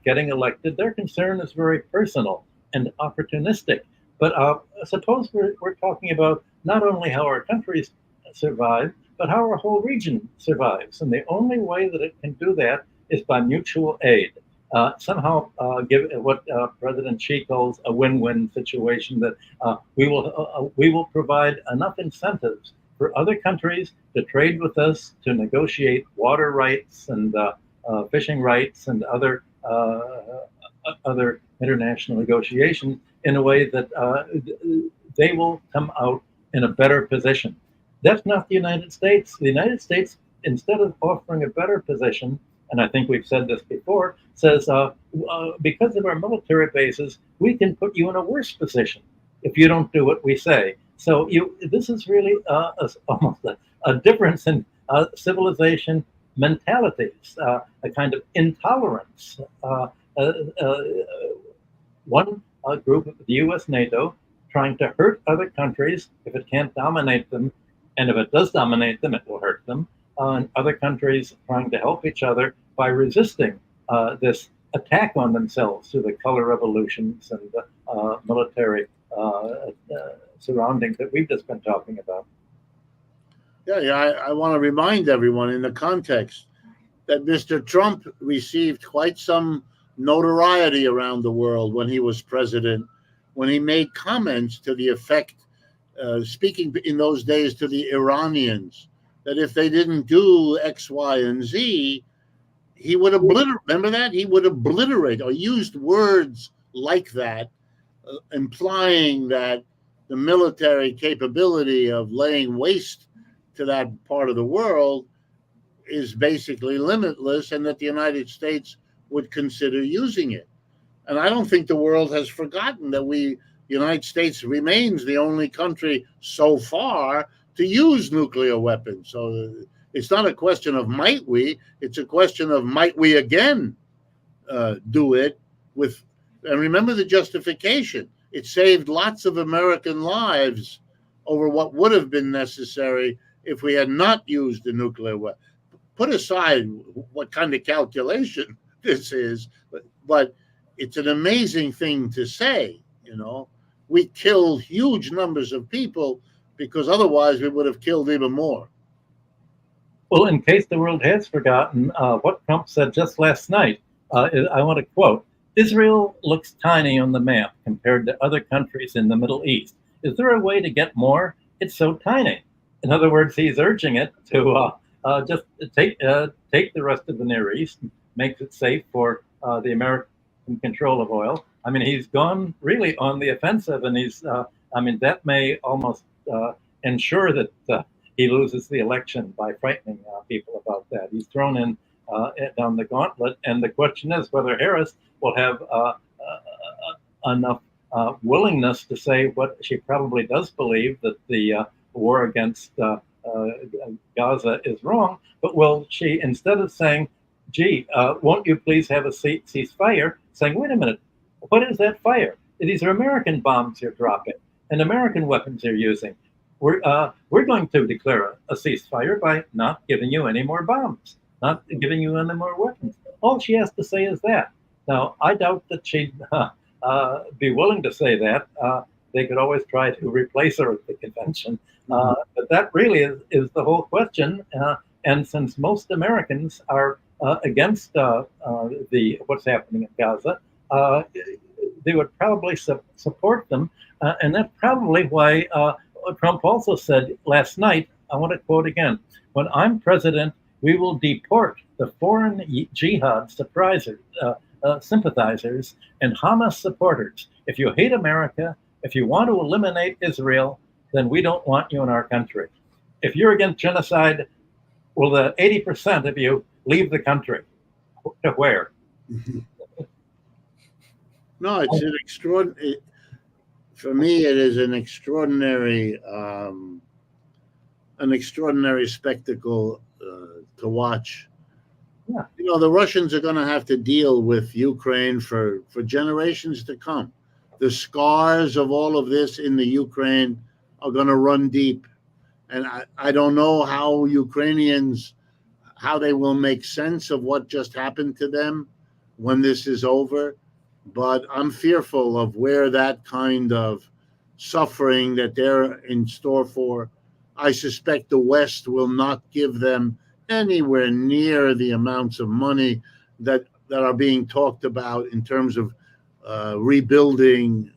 getting elected. Their concern is very personal and opportunistic. But suppose we're talking about not only how our countries survive, but how our whole region survives. And the only way that it can do that is by mutual aid. Somehow give what President Xi calls a win-win situation, that we will provide enough incentives for other countries to trade with us, to negotiate water rights and fishing rights and other international negotiations in a way that they will come out in a better position. That's not the United States. The United States, instead of offering a better position, and I think we've said this before, says because of our military bases, we can put you in a worse position if you don't do what we say. So this is really almost a difference in civilization mentalities, a kind of intolerance. One group of the U.S. NATO trying to hurt other countries if it can't dominate them, and if it does dominate them, it will hurt them. And other countries trying to help each other by resisting this attack on themselves through the color revolutions and the military surroundings that we've just been talking about. Yeah, I want to remind everyone in the context that Mr. Trump received quite some notoriety around the world when he was president, when he made comments to the effect, speaking in those days to the Iranians, that if they didn't do X, Y, and Z, he would obliterate. Remember that? He would obliterate, or used words like that, implying that the military capability of laying waste to that part of the world is basically limitless, and that the United States would consider using it. And I don't think the world has forgotten that the United States remains the only country so far to use nuclear weapons. So it's not a question of might we, it's a question of might we again do it with, and remember the justification. It saved lots of American lives over what would have been necessary if we had not used the nuclear weapon. Put aside what kind of calculation this is, but it's an amazing thing to say, you know. We killed huge numbers of people because otherwise we would have killed even more. Well, in case the world has forgotten, what Trump said just last night, I want to quote, "Israel looks tiny on the map compared to other countries in the Middle East. Is there a way to get more? It's so tiny." In other words, he's urging it to just take the rest of the Near East, makes it safe for the American control of oil. I mean, he's gone really on the offensive, and that may almost ensure that he loses the election by frightening people about that. He's thrown in down the gauntlet, and the question is whether Harris will have enough willingness to say what she probably does believe, that the war against Gaza is wrong, but will she, instead of saying, gee, won't you please have a ceasefire, saying, wait a minute, what is that fire? These are American bombs you're dropping and American weapons you're using. We're going to declare a ceasefire by not giving you any more bombs, not giving you any more weapons. All she has to say is that. Now, I doubt that she'd be willing to say that. They could always try to replace her at the convention. But that really is the whole question. And since most Americans are against what's happening in Gaza, they would probably support them. And that's probably why Trump also said last night, I want to quote again, "When I'm president, we will deport the foreign jihad sympathizers and Hamas supporters. If you hate America, if you want to eliminate Israel, then we don't want you in our country. If you're against genocide, will the 80% of you leave the country?" To where? No, it's an extraordinary. For me, it is an extraordinary spectacle to watch. Yeah. You know, the Russians are going to have to deal with Ukraine for generations to come. The scars of all of this in the Ukraine are going to run deep. And I don't know how Ukrainians, how they will make sense of what just happened to them when this is over. But I'm fearful of where that kind of suffering that they're in store for. I suspect the West will not give them anywhere near the amounts of money that are being talked about in terms of rebuilding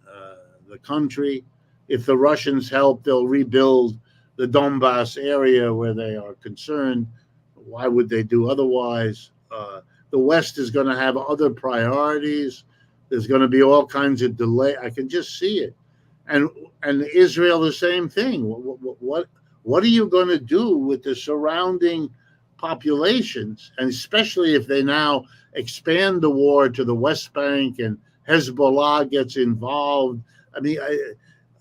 the country. If the Russians help, they'll rebuild the Donbass area where they are concerned. Why would they do otherwise? The West is going to have other priorities. There's going to be all kinds of delay. I can just see it. And Israel, the same thing. What are you going to do with the surrounding populations, and especially if they now expand the war to the West Bank and Hezbollah gets involved? I mean,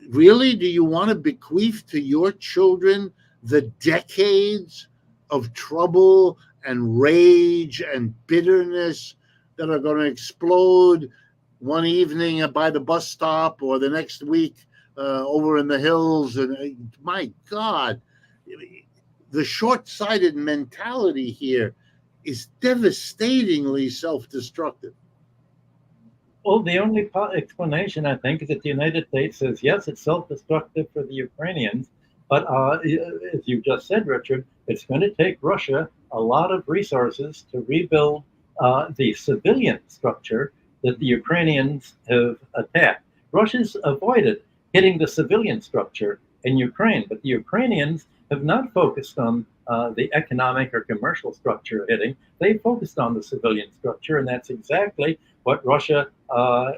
really, do you want to bequeath to your children the decades of trouble and rage and bitterness that are going to explode one evening by the bus stop or the next week over in the hills? And my God, the short-sighted mentality here is devastatingly self-destructive. Well, the only explanation, I think, is that the United States says, yes, it's self-destructive for the Ukrainians, but as you just said, Richard, it's going to take Russia a lot of resources to rebuild the civilian structure that the Ukrainians have attacked. Russia's avoided hitting the civilian structure in Ukraine, but the Ukrainians have not focused on the economic or commercial structure hitting. They focused on the civilian structure, and that's exactly what Russia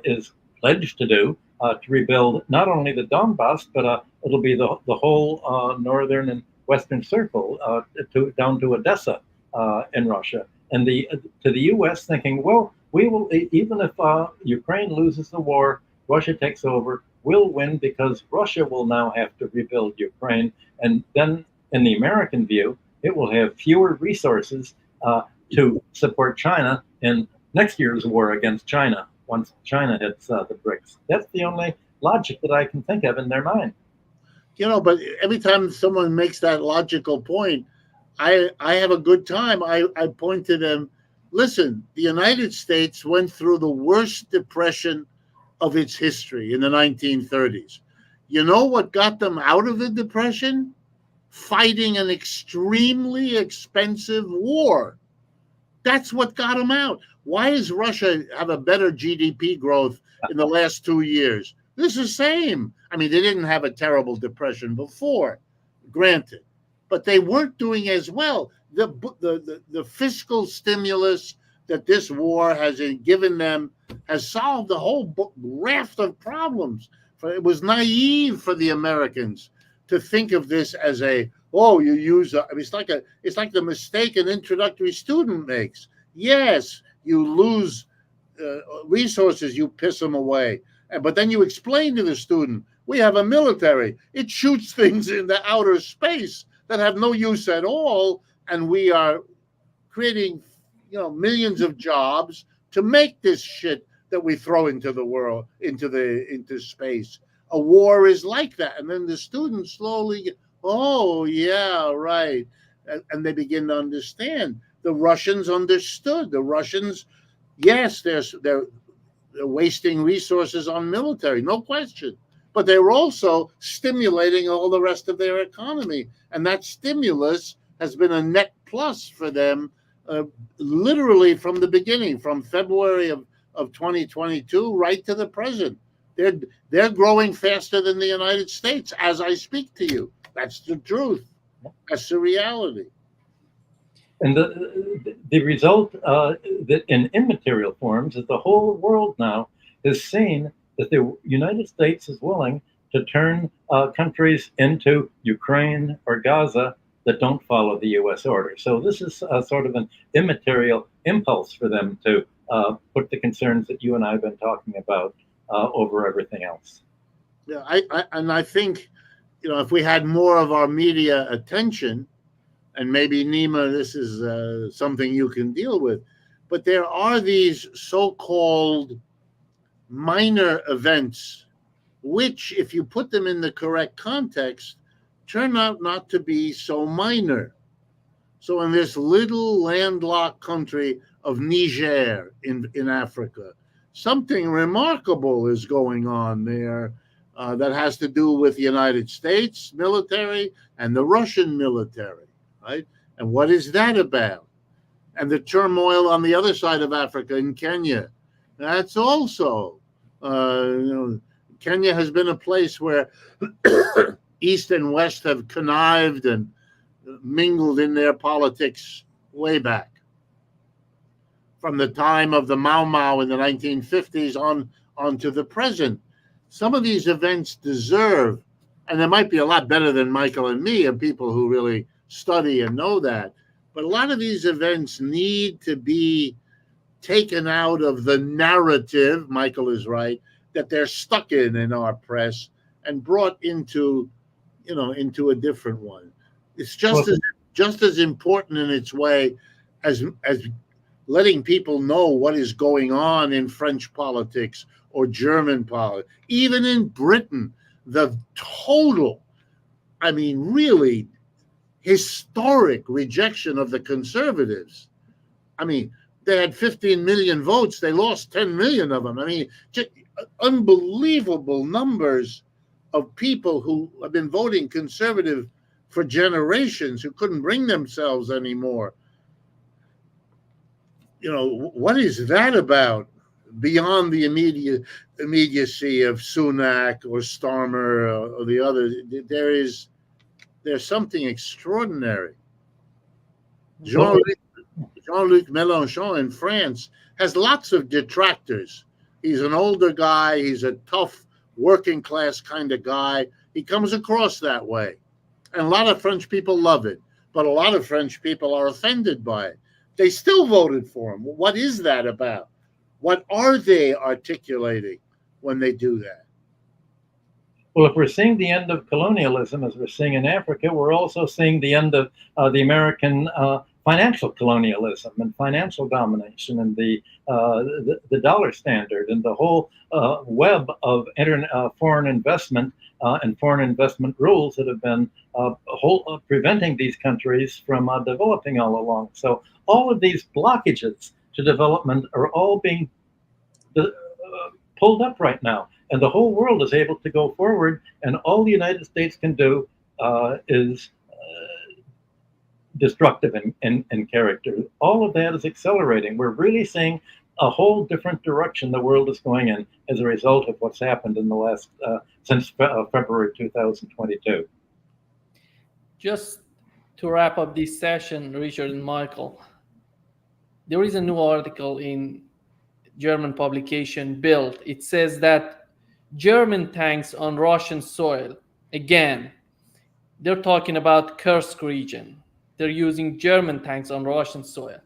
is pledged to do, to rebuild not only the Donbass, but it'll be the whole northern and western circle down to Odessa in Russia. And to the U.S. thinking, well, we will, even if Ukraine loses the war, Russia takes over, we'll win because Russia will now have to rebuild Ukraine. And then in the American view, it will have fewer resources to support China in next year's war against China once China hits the BRICS. That's the only logic that I can think of in their mind. You know, but every time someone makes that logical point, I have a good time. I point to them, listen, the United States went through the worst depression of its history in the 1930s. You know what got them out of the depression? Fighting an extremely expensive war. That's what got them out. Why does Russia have a better GDP growth in the last 2 years? This is the same. I mean, they didn't have a terrible depression before, granted, but they weren't doing as well. The fiscal stimulus that this war has given them has solved a whole raft of problems. It was naive for the Americans to think of this as you use. I mean, it's like the mistake an introductory student makes. Yes, you lose resources, you piss them away, but then you explain to the student, we have a military. It shoots things into outer space that have no use at all, and we are creating, millions of jobs to make this shit that we throw into the world, into space. A war is like that, and then the students slowly get, oh yeah, right, and they begin to understand. The Russians understood. The Russians, yes, they're wasting resources on military, no question, but they were also stimulating all the rest of their economy, and that stimulus has been a net plus for them, literally from the beginning, from February of 2022 right to the present. They're growing faster than the United States as I speak to you. That's the truth. That's the reality. And the result that in immaterial forms is the whole world now has seen that the United States is willing to turn countries into Ukraine or Gaza that don't follow the U.S. order. So this is sort of an immaterial impulse for them to put the concerns that you and I have been talking about over everything else. Yeah, I think, if we had more of our media attention, and maybe Nima, this is something you can deal with, but there are these so-called minor events, which, if you put them in the correct context, turn out not to be so minor. So in this little landlocked country of Niger in Africa, something remarkable is going on there that has to do with the United States military and the Russian military, right? And what is that about? And the turmoil on the other side of Africa in Kenya. That's also, Kenya has been a place where East and West have connived and mingled in their politics way back. From the time of the Mau Mau in the 1950s on to the present. Some of these events deserve, and they might be a lot better than Michael and me and people who really study and know that, but a lot of these events need to be taken out of the narrative, Michael is right, that they're stuck in our press and brought into a different one. It's just as important in its way as letting people know what is going on in French politics or German politics. Even in Britain, the total, really historic rejection of the conservatives. They had 15 million votes. They lost 10 million of them. Just unbelievable numbers of people who have been voting conservative for generations, who couldn't bring themselves anymore. What is that about? Beyond the immediacy of Sunak or Starmer or the others, there's something extraordinary. Jean-Luc Mélenchon in France has lots of detractors. He's an older guy. He's a tough working class kind of guy. He comes across that way. And a lot of French people love it. But a lot of French people are offended by it. They still voted for him. What is that about? What are they articulating when they do that? Well, if we're seeing the end of colonialism, as we're seeing in Africa, we're also seeing the end of the American financial colonialism and financial domination and the dollar standard and the whole web of foreign investment and foreign investment rules that have been preventing these countries from developing all along. So all of these blockages to development are all being pulled up right now. And the whole world is able to go forward, and all the United States can do is destructive in character. All of that is accelerating. We're really seeing a whole different direction the world is going in as a result of what's happened in the last since February 2022. Just to wrap up this session, Richard and Michael, there is a new article in German publication Bild. It says that German tanks on Russian soil, again, they're talking about Kursk region. They're using German tanks on Russian soil.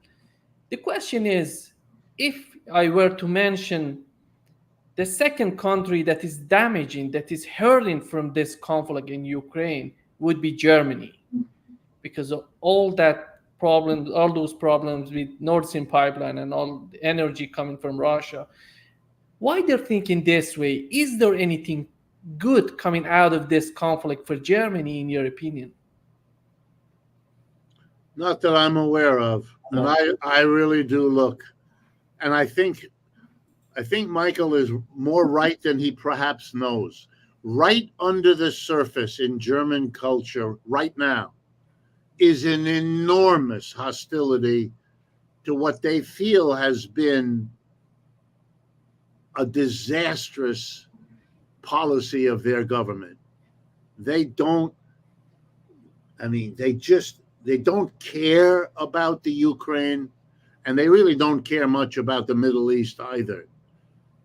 The question is, if I were to mention the second country that is damaging, that is hurting from this conflict in Ukraine, would be Germany, because of all those problems with Nord Stream pipeline and all the energy coming from Russia. Why they're thinking this way? Is there anything good coming out of this conflict for Germany, in your opinion? Not that I'm aware of. And I really do look. And I think Michael is more right than he perhaps knows. Right under the surface in German culture right now is an enormous hostility to what they feel has been a disastrous policy of their government. They don't care about the Ukraine, and they really don't care much about the Middle East either.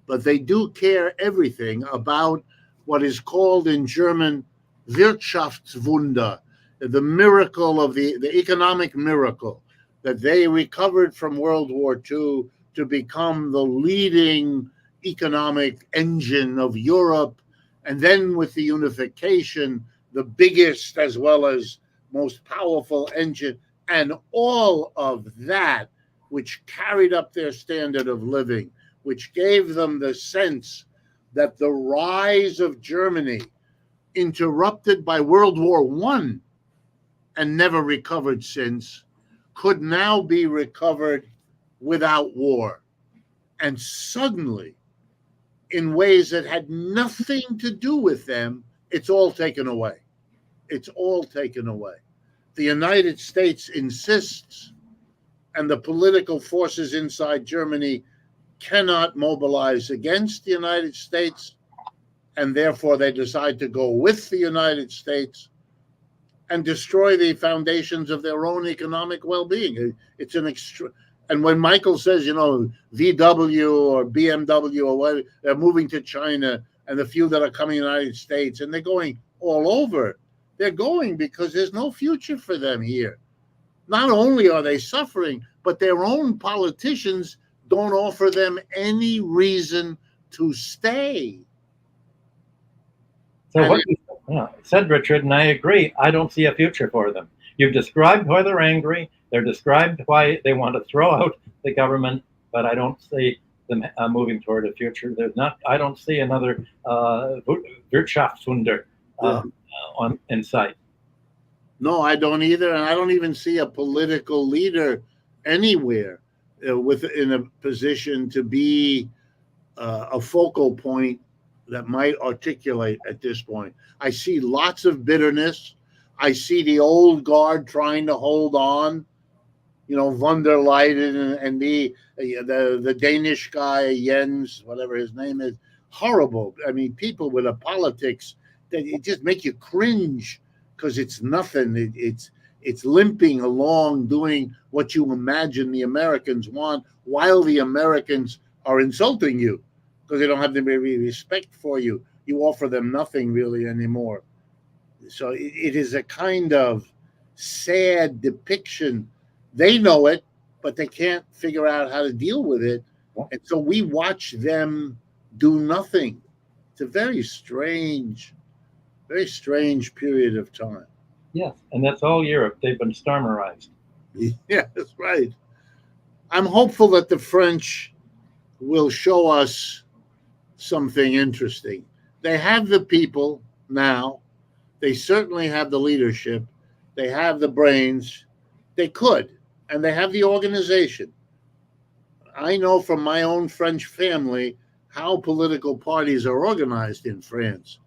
But they do care everything about what is called in German Wirtschaftswunder, the miracle of the economic miracle, that they recovered from World War II to become the leading economic engine of Europe, and then with the unification, the biggest as well as most powerful engine, and all of that which carried up their standard of living which gave them the sense that the rise of Germany, interrupted by World War I and never recovered since, could now be recovered without war. And suddenly, in ways that had nothing to do with them, it's all taken away. It's all taken away. The United States insists, and the political forces inside Germany cannot mobilize against the United States, and therefore they decide to go with the United States and destroy the foundations of their own economic well-being. It's an and when Michael says, VW or BMW or what, they're moving to China, and the few that are coming to the United States, and they're going all over, they're going because there's no future for them here. Not only are they suffering, but their own politicians don't offer them any reason to stay. So what you said, Richard, and I agree, I don't see a future for them. You've described why they're angry. They're described why they want to throw out the government, but I don't see them moving toward a future. I don't see another Wirtschaftswunder in sight. No, I don't either, and I don't even see a political leader anywhere in a position to be a focal point that might articulate at this point. I see lots of bitterness. I see the old guard trying to hold on. Von der Leyen and the Danish guy, Jens, whatever his name is, horrible. I mean, people with a politics that it just make you cringe because it's nothing. It's limping along, doing what you imagine the Americans want, while the Americans are insulting you because they don't have any respect for you. You offer them nothing really anymore. So it is a kind of sad depiction. They know it, but they can't figure out how to deal with it. And so we watch them do nothing. It's a very strange period of time. Yes, and that's all Europe. They've been Starmerized. Yeah, that's right. I'm hopeful that the French will show us something interesting. They have the people now. They certainly have the leadership. They have the brains. They could, and they have the organization. I know from my own French family how political parties are organized in France.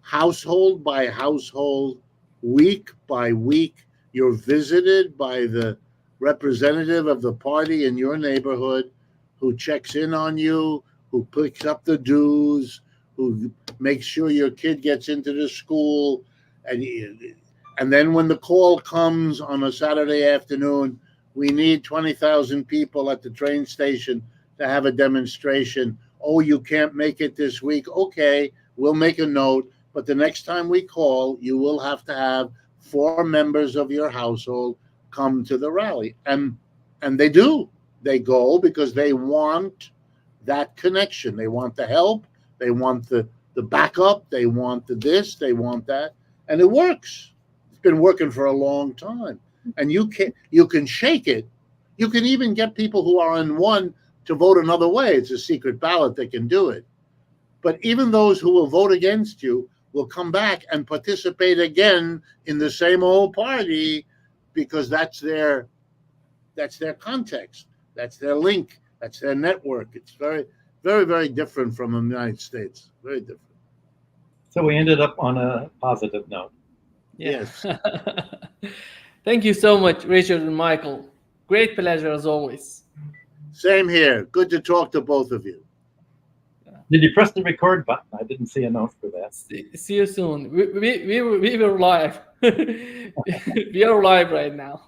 Household by household, week by week, you're visited by the representative of the party in your neighborhood who checks in on you, who picks up the dues, who makes sure your kid gets into the school. And then when the call comes on a Saturday afternoon, we need 20,000 people at the train station to have a demonstration. Oh, you can't make it this week. Okay, we'll make a note. But the next time we call, you will have to have 4 members of your household come to the rally. And they do. They go because they want that connection. They want the help. They want the backup. They want the this. They want that. And it works. It's been working for a long time. And you can shake it. You can even get people who are on one to vote another way. It's a secret ballot that can do it. But even those who will vote against you will come back and participate again in the same old party because that's their context. That's their link. That's their network. It's very, very, very different from the United States. Very different. So we ended up on a positive note. Yes. Thank you so much, Richard and Michael. Great pleasure as always. Same here. Good to talk to both of you. Did you press the record button? I didn't see a note for that. See you soon. We were live. We are live right now.